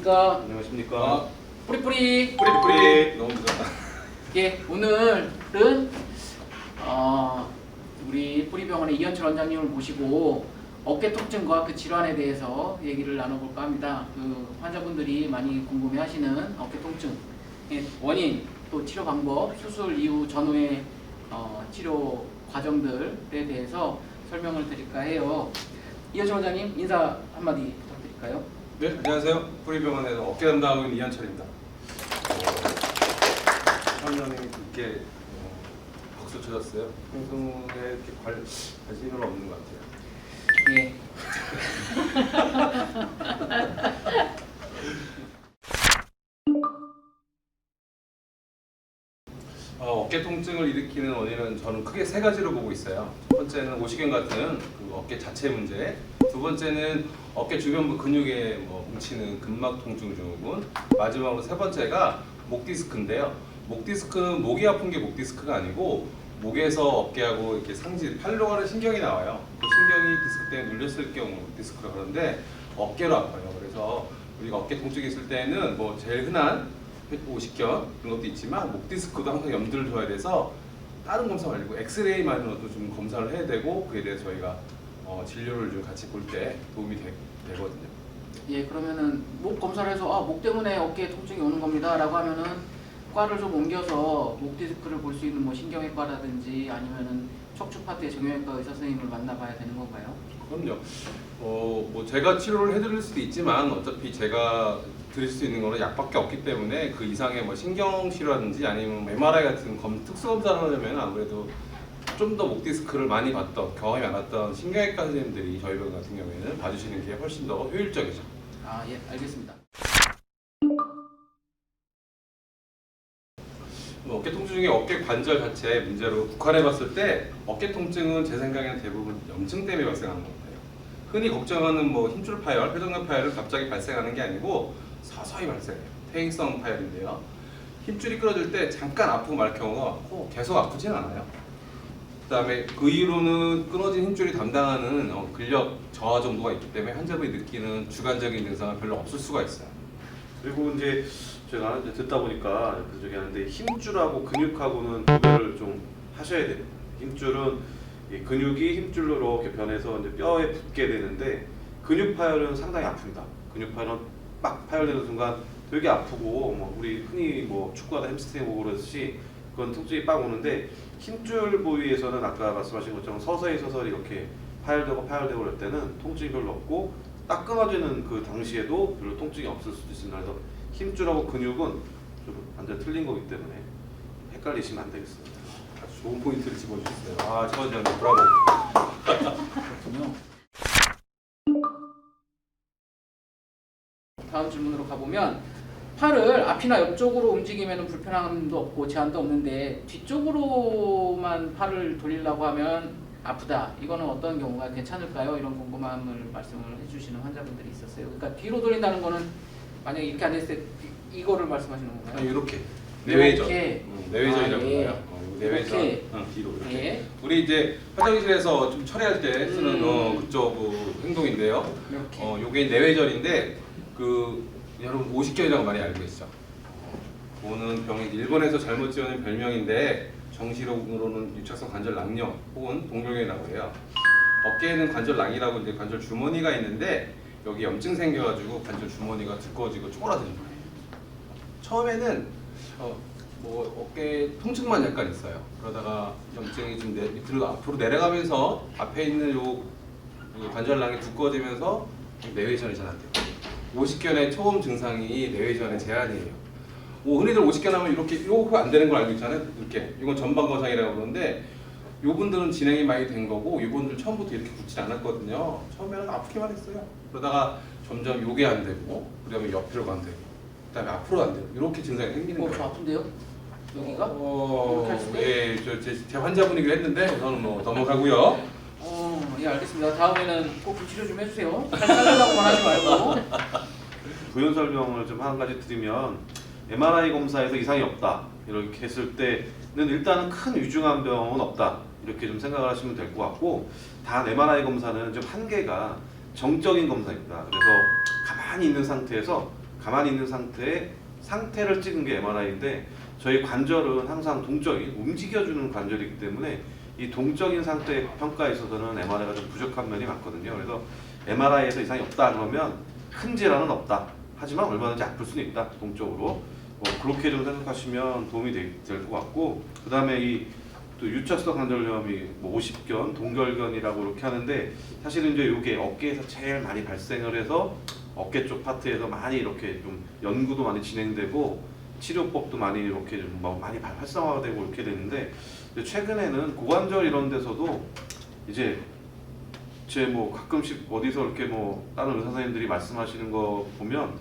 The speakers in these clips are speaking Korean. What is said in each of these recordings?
안녕하십니까. 안녕하십니까. 뿌리뿌리. 뿌리뿌리 너무 늦었다. 예, 오늘은 우리 뿌리병원의 이현철 원장님을 모시고 어깨 통증과 그 질환에 대해서 얘기를 나눠볼까 합니다. 그 환자분들이 많이 궁금해하시는 어깨 통증의 원인, 또 치료 방법, 수술 이후 전후의 치료 과정들에 대해서 설명을 드릴까 해요. 이현철 원장님 인사 한마디 부탁드릴까요? 네, 안녕하세요. 뿌리병원에서 어깨 담당하고 있는 이현철입니다. 원장님이 그렇게 박수 쳐줬어요. 평소에 이렇게 관심이 별로 없는 것 같아요. 예. 어깨 통증을 일으키는 원인은 저는 크게 세 가지로 보고 있어요. 첫 번째는 오시경 같은 그 어깨 자체 문제, 두 번째는 어깨 주변부 근육에 뭉치는 근막 통증 증후군, 마지막으로 세 번째가 목 디스크인데요. 목 디스크는 목이 아픈 게 목 디스크가 아니고 목에서 어깨하고 이렇게 상지 팔로 가는 신경이 나와요. 그 신경이 디스크 때문에 눌렸을 경우 목 디스크가 그런데 어깨로 아파요. 그래서 우리가 어깨 통증이 있을 때는 제일 흔한 오십견 그런 것도 있지만 목 디스크도 항상 염두를 둬야 돼서 다른 검사 말고 엑스레이만으로도 좀 검사를 해야 되고 그에 대해서 저희가 진료를 좀 같이 볼 때 도움이 되거든요. 예, 그러면은 목 검사를 해서 목 때문에 어깨에 통증이 오는 겁니다라고 하면은 과를 좀 옮겨서 목 디스크를 볼 수 있는 신경외과라든지 아니면은 척추 파트의 정형외과 의사 선생님을 만나봐야 되는 건가요? 그럼요. 제가 치료를 해드릴 수도 있지만 어차피 제가 드릴 수 있는 거는 약밖에 없기 때문에 그 이상의 신경 치료라든지 아니면 MRI 같은 특수 검사를 하려면 아무래도 좀 더 목 디스크를 많이 봤던 경험이 많았던 신경외과 선생님들이 저희 병원 같은 경우에는 봐주시는 게 훨씬 더 효율적이죠. 아, 예, 알겠습니다. 어깨 통증 중에 어깨 관절 자체 문제로 국한해 봤을 때 어깨 통증은 제 생각에는 대부분 염증 때문에 발생하는 것 같아요. 흔히 걱정하는 힘줄 파열, 회전근 파열은 갑자기 발생하는 게 아니고 서서히 발생해요. 퇴행성 파열인데요. 힘줄이 끊어질 때 잠깐 아프고 말 경우가 많고 계속 아프진 않아요. 그다음에 그 이후로는 끊어진 힘줄이 담당하는 근력 저하 정도가 있기 때문에 환자분이 느끼는 주관적인 증상은 별로 없을 수가 있어요. 그리고 이제 제가 듣다 보니까 그쪽에 하는데 힘줄하고 근육하고는 구별을 좀 하셔야 돼요. 힘줄은 이 근육이 힘줄로 이렇게 변해서 이제 뼈에 붙게 되는데 근육 파열은 상당히 아픕니다. 근육 파열은 막 파열되는 순간 되게 아프고 우리 흔히 축구하다 햄스트링 오고 그러듯이 그건 통증이 빡 오는데 힘줄 부위에서는 아까 말씀하신 것처럼 서서히 이렇게 파열되고 그럴 때는 통증이 별로 없고 딱 끊어지는 그 당시에도 별로 통증이 없을 수도 있습니다. 그래서 힘줄하고 근육은 좀 완전 틀린 거기 때문에 헷갈리시면 안 되겠습니다. 아주 좋은 포인트를 집어주셨어요. 아, 최원장님 브라보. 그렇군요. 다음 질문으로 가보면 팔을 앞이나 옆쪽으로 움직이면 불편함도 없고 제한도 없는데 뒤쪽으로만 팔을 돌리려고 하면 아프다. 이거는 어떤 경우가 괜찮을까요? 이런 궁금함을 말씀을 해주시는 환자분들이 있었어요. 그러니까 뒤로 돌린다는 거는 만약에 이렇게 앉았을 때 이거를 말씀하시는 건가요? 아니, 이렇게 내외전. 이렇게. 내외전이라고 예. 해요. 내외전. 이렇게. 뒤로 이렇게. 예. 우리 이제 화장실에서 좀 처리할 때 쓰는 그쪽 행동인데요. 이렇게. 요게 내외전인데 여러분 오십견이라고 많이 알고 계시죠? 그거는 병이 일본에서 잘못 지어낸 별명인데 정식으로는 유착성 관절 낭염 혹은 동묘경이라고 해요. 어깨에는 관절낭이라고 이제 관절 주머니가 있는데 여기 염증 생겨가지고 관절 주머니가 두꺼워지고 쪼그라드는 거예요. 처음에는 어깨 통증만 약간 있어요. 그러다가 염증이 좀 그리고 앞으로 내려가면서 앞에 있는 요 관절낭이 두꺼워지면서 내외전이 잘 안 돼요. 오십견의 처음 증상이 내외전의 제한이에요. 흔히들 오십견 하면 이렇게 안 되는 걸 알고 있잖아요. 이렇게 이건 전방거상이라고 그러는데 요분들은 진행이 많이 된 거고 요분들 처음부터 이렇게 굳지 않았거든요. 처음에는 아프기만 했어요. 그러다가 점점 요게 안 되고 그다음에 옆으로 안 되고 그다음에 앞으로 안 되고 이렇게 증상이 생기는 거예요. 저 아픈데요? 여기가? 어, 이렇게 했을 때? 예, 제 환자분이긴 했는데 저는 넘어가고요. 예, 알겠습니다. 다음에는 꼭 치료 좀 해주세요. 잘 살려다고만 하지 말고. 부연 설명을 좀 한 가지 드리면 MRI 검사에서 이상이 없다 이렇게 했을 때는 일단은 큰 위중한 병은 없다 이렇게 좀 생각을 하시면 될 것 같고, 단 MRI 검사는 좀 한계가 정적인 검사입니다. 그래서 가만히 있는 상태에서 가만히 있는 상태를 찍은 게 MRI인데 저희 관절은 항상 동적인 움직여주는 관절이기 때문에 이 동적인 상태의 평가에 있어서는 MRI가 좀 부족한 면이 많거든요. 그래서 MRI에서 이상이 없다 그러면 큰 질환은 없다. 하지만 얼마든지 아플 수는 있다. 동적으로. 그렇게 좀 생각하시면 도움이 될 것 같고, 그 다음에 이 또 유착성 관절염이 뭐 50견, 동결견이라고 이렇게 하는데 사실은 이제 이게 어깨에서 제일 많이 발생을 해서 어깨 쪽 파트에서 많이 이렇게 좀 연구도 많이 진행되고 치료법도 많이 이렇게 좀 많이 활성화되고 이렇게 되는데, 최근에는 고관절 이런 데서도 이제 제 뭐 가끔씩 어디서 이렇게 뭐 다른 의사 선생님들이 말씀하시는 거 보면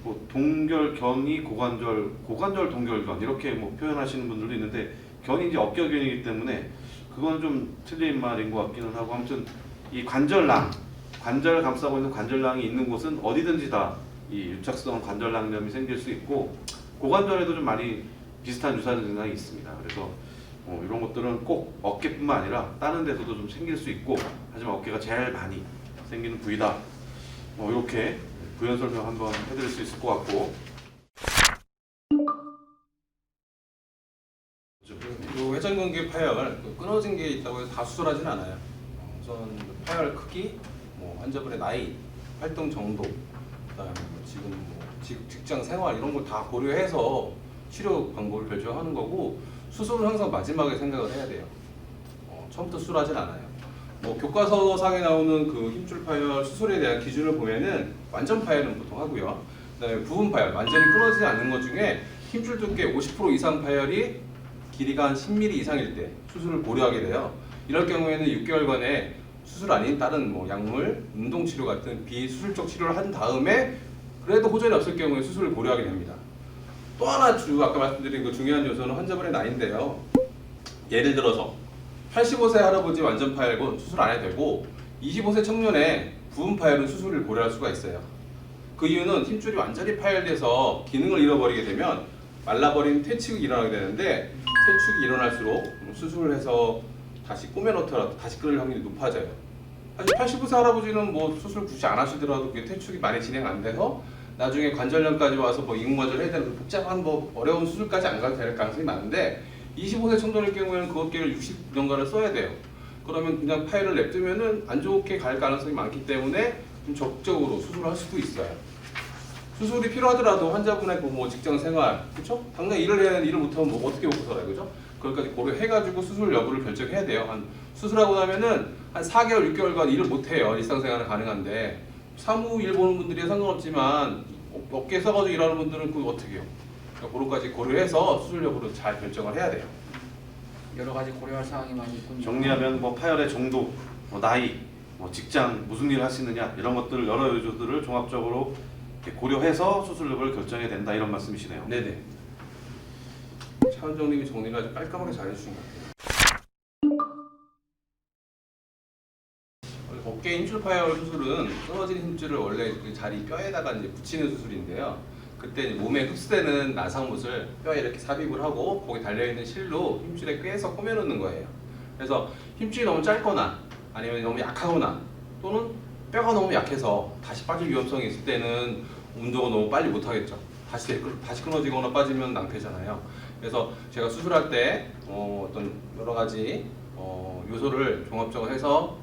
뭐 동결견이 고관절 동결견 이렇게 뭐 표현하시는 분들도 있는데, 견이 이제 어깨견이기 때문에 그건 좀 틀린 말인 것 같기는 하고, 아무튼 이 관절낭, 관절을 감싸고 있는 관절낭이 있는 곳은 어디든지 다 이 유착성 관절낭염이 생길 수 있고, 고관절에도 좀 많이 비슷한 유사한 증상이 있습니다. 그래서 이런 것들은 꼭 어깨뿐만 아니라 다른 데서도 좀 생길 수 있고, 하지만 어깨가 제일 많이 생기는 부위다. 이렇게 부연 설명 한번 해드릴 수 있을 것 같고, 그 회전근개 파열 끊어진 게 있다고 해서 다 수술하진 않아요. 우선 파열 크기, 뭐 환자분의 나이, 활동 정도, 그다음에 지금 뭐 직장 생활 이런 걸 다 고려해서 치료 방법을 결정하는 거고, 수술은 항상 마지막에 생각을 해야 돼요. 처음부터 수술하진 않아요. 뭐 교과서상에 나오는 그 힘줄 파열 수술에 대한 기준을 보면은 완전 파열은 보통 하고요. 그다음에 부분 파열, 완전히 끊어지지 않는 것 중에 힘줄 두께 50% 이상 파열이 길이가 한 10mm 이상일 때 수술을 고려하게 돼요. 이럴 경우에는 6개월간의 수술 아닌 다른 뭐 약물, 운동치료 같은 비수술적 치료를 한 다음에 그래도 호전이 없을 경우에 수술을 고려하게 됩니다. 또 하나 아까 말씀드린 그 중요한 요소는 환자분의 나이인데요. 예를 들어서 85세 할아버지 완전 파열은 수술 안 해도 되고 25세 청년의 부분 파열은 수술을 고려할 수가 있어요. 그 이유는 힘줄이 완전히 파열돼서 기능을 잃어버리게 되면 말라버린 퇴축이 일어나게 되는데, 퇴축이 일어날수록 수술을 해서 다시 꾸며놓더라도 다시 끊을 확률이 높아져요. 사실 85세 할아버지는 뭐 수술 굳이 안 하시더라도 그게 퇴축이 많이 진행 안 돼서 나중에 관절염까지 와서 뭐 인공관절 해야 되는 복잡한 뭐 어려운 수술까지 안 가도 될 가능성이 많은데, 25세 청년의 경우에는 그 어깨를 60년간을 써야 돼요. 그러면 그냥 파열을 냅두면은 안 좋게 갈 가능성이 많기 때문에 좀 적극적으로 수술을 할 수도 있어요. 수술이 필요하더라도 환자분의 뭐 직장 생활, 그렇죠? 당장 일을 해야 되는 일을 못하면 뭐 어떻게 먹고 살아요, 그렇죠? 그걸까지 고려해가지고 수술 여부를 결정해야 돼요. 수술하고 나면은 한 4개월, 6개월간 일을 못해요. 일상생활은 가능한데 사무 일 보는 분들이 상관없지만 어깨 써가지고 일하는 분들은 그거 어떻게 해요? 그러니까 그런까지 고려해서 수술 여부를 잘 결정을 해야 돼요. 여러 가지 고려할 사항이 많이 있군요. 정리하면 뭐 파열의 정도, 뭐 나이, 뭐 직장, 무슨 일을 하시느냐 이런 것들을 여러 요소들을 종합적으로 이렇게 고려해서 수술력을 결정해야 된다, 이런 말씀이시네요. 네네. 차원정님이 정리를 아주 깔끔하게 잘 해주신 것 같아요. 어깨 힘줄 파열 수술은 끊어진 힘줄을 원래 그 자리 뼈에다가 이제 붙이는 수술인데요. 그때 이제 몸에 흡수되는 나상못을 뼈에 이렇게 삽입을 하고 거기 달려있는 실로 힘줄에 꿰서 꾸며놓는 거예요. 그래서 힘줄이 너무 짧거나 아니면 너무 약하거나 또는 뼈가 너무 약해서 다시 빠질 위험성이 있을 때는 운동을 너무 빨리 못하겠죠. 다시 끊어지거나 빠지면 낭패잖아요. 그래서 제가 수술할 때 어떤 여러 가지 요소를 종합적으로 해서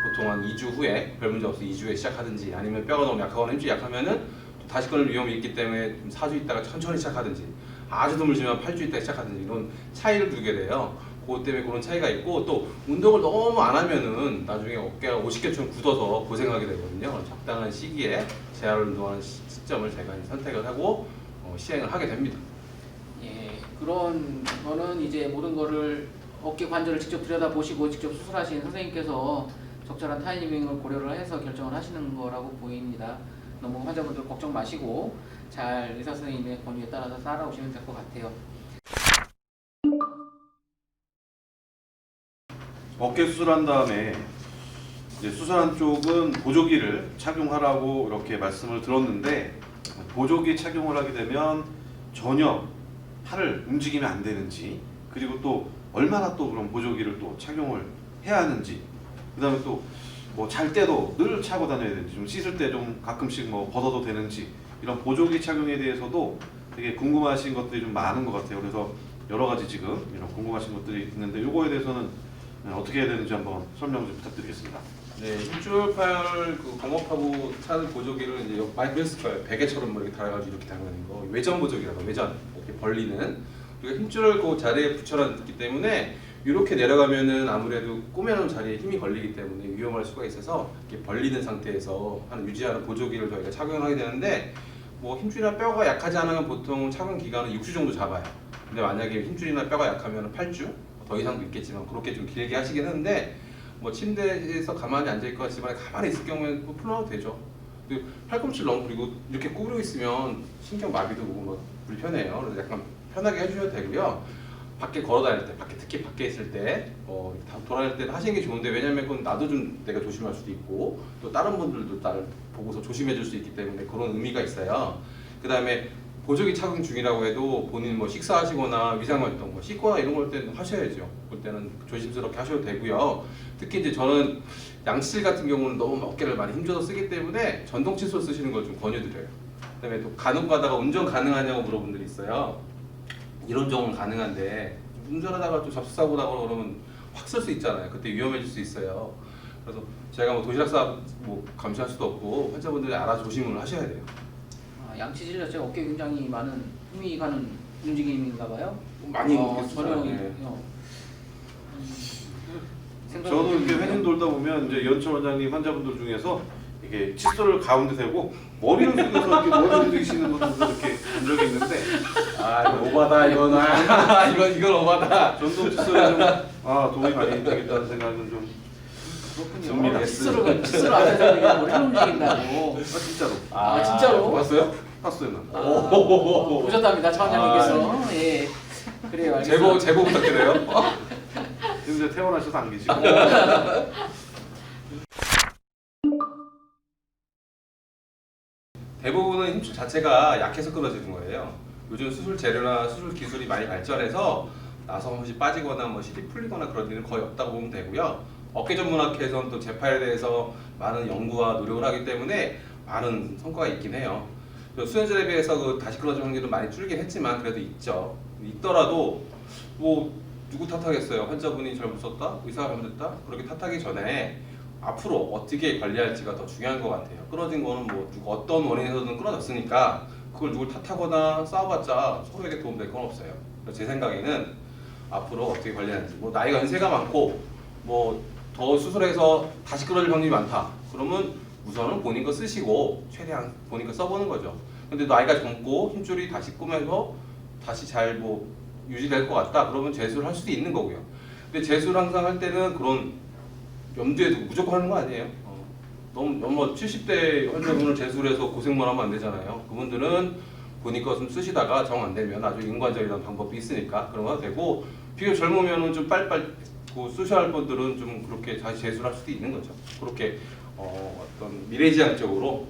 보통 한 2주 후에 별 문제 없어 2주에 시작하든지, 아니면 뼈가 너무 약하거나 힘줄이 약하면은 또 다시 끊을 위험이 있기 때문에 4주 있다가 천천히 시작하든지, 아주 드물지만 8주 있다가 시작하든지 이런 차이를 두게 돼요. 그것 때문에 그런 차이가 있고, 또 운동을 너무 안 하면은 나중에 어깨가 50개처럼 굳어서 고생하게 되거든요. 적당한 시기에 재활 운동하는 시점을 제가 선택을 하고 시행을 하게 됩니다. 예, 그런 거는 이제 모든 거를 어깨 관절을 직접 들여다보시고 직접 수술하신 선생님께서 적절한 타이밍을 고려를 해서 결정을 하시는 거라고 보입니다. 너무 환자분들 걱정 마시고 잘 의사 선생님의 권유에 따라서 따라오시면 될 것 같아요. 어깨 수술한 다음에 이제 수술한 쪽은 보조기를 착용하라고 이렇게 말씀을 들었는데, 보조기 착용을 하게 되면 전혀 팔을 움직이면 안 되는지, 그리고 또 얼마나 또 그런 보조기를 또 착용을 해야 하는지, 그 다음에 또 뭐 잘 때도 늘 차고 다녀야 되는지, 좀 씻을 때 좀 가끔씩 뭐 벗어도 되는지, 이런 보조기 착용에 대해서도 되게 궁금하신 것들이 좀 많은 것 같아요. 그래서 여러 가지 지금 이런 궁금하신 것들이 있는데 이거에 대해서는 어떻게 해야 되는지 한번 설명 좀 부탁드리겠습니다. 네, 힘줄 파열 그 공업하고 차는 보조기를 이제 많이 보셨을 거예요. 베개처럼 뭐 이렇게 달아가지고 이렇게 달아가는 거 외전 보조기라고 외전 이렇게 벌리는. 우리가 힘줄을 그 자리에 붙여놨기 때문에 이렇게 내려가면은 아무래도 꼬매놓은 자리에 힘이 걸리기 때문에 위험할 수가 있어서 이렇게 벌리는 상태에서 유지하는 보조기를 저희가 착용하게 되는데 뭐 힘줄이나 뼈가 약하지 않으면 보통 착용 기간은 6주 정도 잡아요. 근데 만약에 힘줄이나 뼈가 약하면 8주 더 이상도 있겠지만 그렇게 좀 길게 하시긴 하는데 뭐 침대에서 가만히 앉아 있거나 집안에 가만히 있을 경우에는 뭐 풀어도 되죠. 근데 팔꿈치를 너무 그리고 이렇게 구부리고 있으면 신경 마비도 오고 뭐 불편해요. 그래서 약간 편하게 해주셔도 되고요. 밖에 걸어 다닐 때, 특히 밖에 있을 때, 돌아다닐 때는 하시는 게 좋은데 왜냐면 그건 나도 좀 내가 조심할 수도 있고 또 다른 분들도 나를 보고서 조심해 줄 수 있기 때문에 그런 의미가 있어요. 그 다음에 보조기 착용 중이라고 해도 본인 뭐 식사하시거나 위생활동, 뭐 씻거나 이런 걸 때는 하셔야죠. 그럴 때는 조심스럽게 하셔도 되고요. 특히 이제 저는 양치질 같은 경우는 너무 어깨를 많이 힘줘서 쓰기 때문에 전동 칫솔 쓰시는 걸 좀 권유드려요. 그다음에 또 간혹 가다가 운전 가능하냐고 물어본 분들이 있어요. 이런 경우는 가능한데 운전하다가 또 접촉사고 나고 그러면 확 쓸 수 있잖아요. 그때 위험해질 수 있어요. 그래서 제가 뭐 도시락 싸 뭐 감시할 수도 없고 환자분들이 알아 조심을 하셔야 돼요. 양치질 자체가 어깨에 굉장히 많은 힘이 가는 움직임인가 봐요. 많이 전혀 네. 저는 이렇게 회진 돌다 보면 이제 연철 원장님 환자분들 중에서 이게 칫솔을 가운데 대고 머리를 숙여서 이렇게 머리를 숙이시는 분들도 이렇게 본 적이 있는데 이거 오바다 이건 이건 오바다. 전동 칫솔이 좀 도움이 많이 되겠다는 생각은 좀 그렇군요. 칫솔을 앞에서 그냥 머리를 움직인다고. 진짜로 진짜로? 봤어요? 봤어요. 보셨답니다, 차원장님께서. 예, 그래요. 알겠습니다. 제보 부탁드려요. 지금 이제 퇴원하셔서 안 계시고 대부분은 힘줄 자체가 약해서 끊어지는 거예요. 요즘 수술 재료나 수술 기술이 많이 발전해서 나서 한 번씩 빠지거나 뭐 실이 풀리거나 그런 일은 거의 없다고 보면 되고요. 어깨 전문학회에서는 또 재파에 대해서 많은 연구와 노력을 하기 때문에 많은 성과가 있긴 해요. 수현절에 비해서 그 다시 끊어지는 확률은 많이 줄긴 했지만 그래도 있죠. 있더라도 뭐 누구 탓하겠어요. 환자분이 잘못 썼다? 의사가 잘못했다? 그렇게 탓하기 전에 앞으로 어떻게 관리할지가 더 중요한 것 같아요. 끊어진 거는 뭐 어떤 원인에서든 끊어졌으니까 그걸 누굴 탓하거나 싸워봤자 서로에게 도움될 건 없어요. 그래서 제 생각에는 앞으로 어떻게 관리하는지 뭐 나이가 연세가 많고 뭐 더 수술해서 다시 끊어질 확률이 많다. 그러면 우선은 본인 거 쓰시고 최대한 본인 거 써보는 거죠. 근데 나이가 젊고 힘줄이 다시 꾸며서 다시 잘 뭐 유지될 것 같다. 그러면 재수를 할 수도 있는 거고요. 근데 재수를 항상 할 때는 그런 염두에 두고 무조건 하는 거 아니에요. 너무 70대 환자분을 재수를 해서 고생만 하면 안 되잖아요. 그분들은 본인 거 좀 쓰시다가 정 안 되면 나중에 인관절이라는 방법도 있으니까 그런 거 되고 비교적 젊으면은 좀 빨리빨리 쓰셔야 할 분들은 좀 그렇게 다시 재수를 할 수도 있는 거죠. 그렇게 어떤 미래지향적으로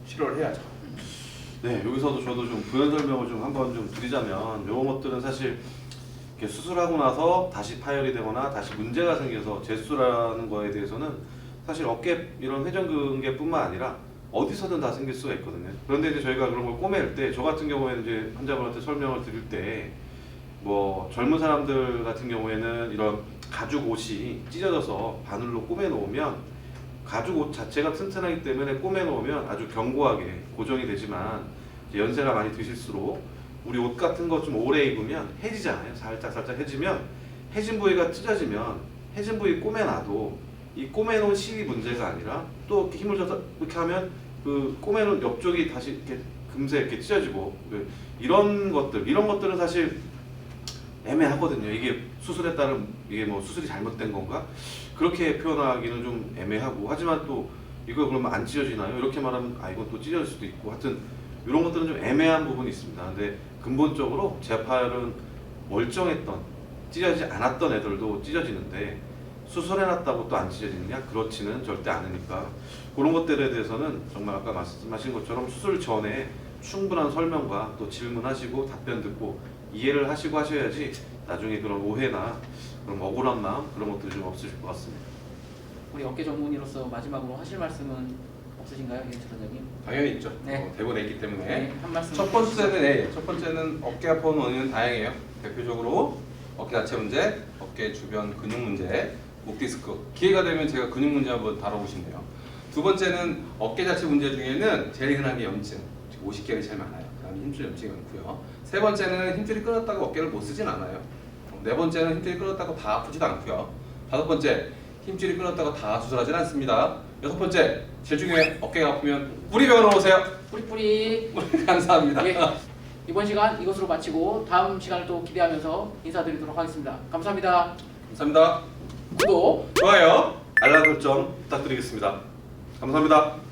치료를 해야죠. 네, 여기서도 저도 좀 부연 설명을 좀 한번 좀 드리자면 이런 것들은 사실 이렇게 수술하고 나서 다시 파열이 되거나 다시 문제가 생겨서 재수술하는 거에 대해서는 사실 어깨 이런 회전근개뿐만 아니라 어디서든 다 생길 수가 있거든요. 그런데 이제 저희가 그런 걸 꼬맬 때 저 같은 경우에는 이제 환자분한테 설명을 드릴 때 뭐 젊은 사람들 같은 경우에는 이런 가죽 옷이 찢어져서 바늘로 꼬매 놓으면 가죽 옷 자체가 튼튼하기 때문에 꼬매 놓으면 아주 견고하게 고정이 되지만 이제 연세가 많이 드실수록 우리 옷 같은 거 좀 오래 입으면 해지잖아요. 살짝 해지면 해진 부위가 찢어지면 해진 부위 꼬매놔도 이 꼬매놓은 실이 문제가 아니라 또 이렇게 힘을 줘서 이렇게 하면 그 꼬매놓은 옆쪽이 다시 이렇게 금세 이렇게 찢어지고 이런 것들은 사실 애매하거든요. 이게 수술에 따른 이게 뭐 수술이 잘못된 건가? 그렇게 표현하기는 좀 애매하고 하지만 또 이거 그러면 안 찢어지나요? 이렇게 말하면 이건 또 찢어질 수도 있고 하여튼 이런 것들은 좀 애매한 부분이 있습니다. 근데 근본적으로 재파열은 멀쩡했던 찢어지지 않았던 애들도 찢어지는데 수술해놨다고 또 안 찢어지느냐? 그렇지는 절대 않으니까 그런 것들에 대해서는 정말 아까 말씀하신 것처럼 수술 전에 충분한 설명과 또 질문하시고 답변 듣고 이해를 하시고 하셔야지 나중에 그런 오해나 그런 억울한 마음 그런 것들이 좀 없으실 것 같습니다. 우리 어깨 전문의로서 마지막으로 하실 말씀은 없으신가요, 이현철 원장님? 당연히 있죠. 네. 대본에 있기 때문에. 네, 한 말씀. 첫 번째는 첫 번째는 어깨 아픈 원인은 다양해요. 대표적으로 어깨 자체 문제, 어깨 주변 근육 문제, 목 디스크. 기회가 되면 제가 근육 문제 한번 다뤄보신대요. 두 번째는 어깨 자체 문제 중에는 제일 흔한 게 염증, 50개가 제일 많아요. 그다음에 힘줄 염증이 많고요. 세 번째는 힘줄이 끊었다고 어깨를 못 쓰진 않아요. 네 번째는 힘줄이 끊었다고 다 아프지도 않고요. 다섯 번째, 힘줄이 끊었다고 다 수술하진 않습니다. 여섯 번째, 제일 중요해 어깨가 아프면 뿌리병원으로 오세요. 뿌리뿌리. 감사합니다. 예, 이번 시간 이것으로 마치고 다음 시간을 또 기대하면서 인사드리도록 하겠습니다. 감사합니다. 감사합니다. 구독. 좋아요. 알람 설정 부탁드리겠습니다. 감사합니다.